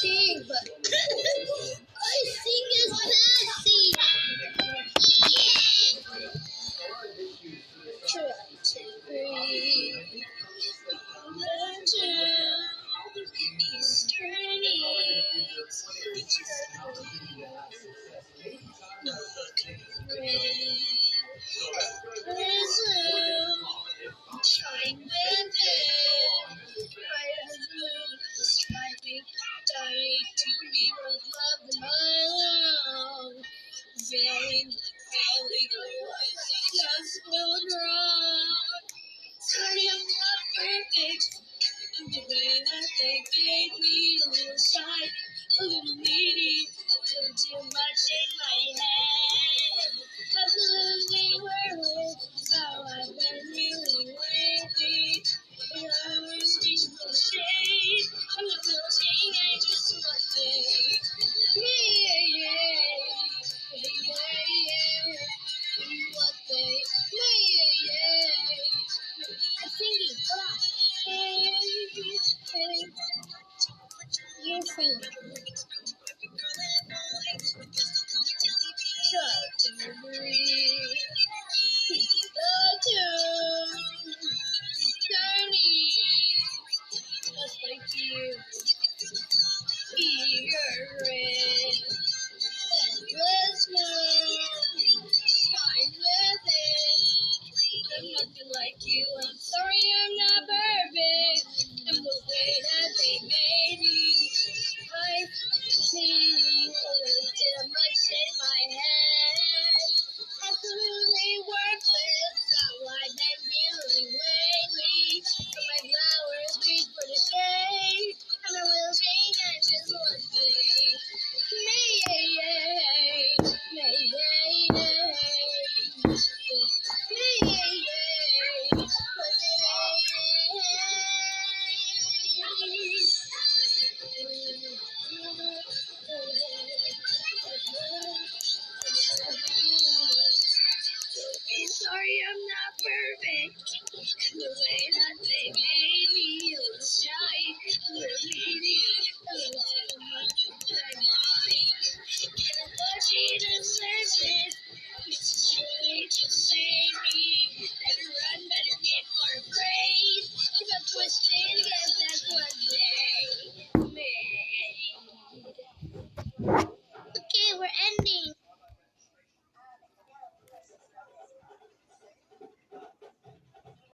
sing, but I sing as Patsy. Yeah. Try to breathe. Learn to Eastern East. Shine with it. Bright as the moon, striving, dying to be what love and my love. Failing, just will wrong. Sorry, I'm not perfect. And the way that they made me a little shy, a little needy, a little too much in my head. Absolutely worthless, how I've been feeling lately. And I was reaching for the shade. I'm not building, I just want thing. Yeah, yeah, yeah, yeah. What they, yeah, yeah. I'm singing, hold on. Hey, hey, you sing. Try to breathe. The tune, journey, just like you. Eager, endless moon, shine with it. I'm nothing like you. I'm sorry I'm not perfect. And the way that they made me, I see a little too much in my head. Absolutely worthless. How I've been feeling lately. But my flowers reach for the shade. And I will sing and just one thing. Sorry, I'm not perfect. And the way that they made me a little shy, a little needy, a little too much in my mind. But she deserves it. It's surely to save me. Better run, better get more afraid. If I'm twisted,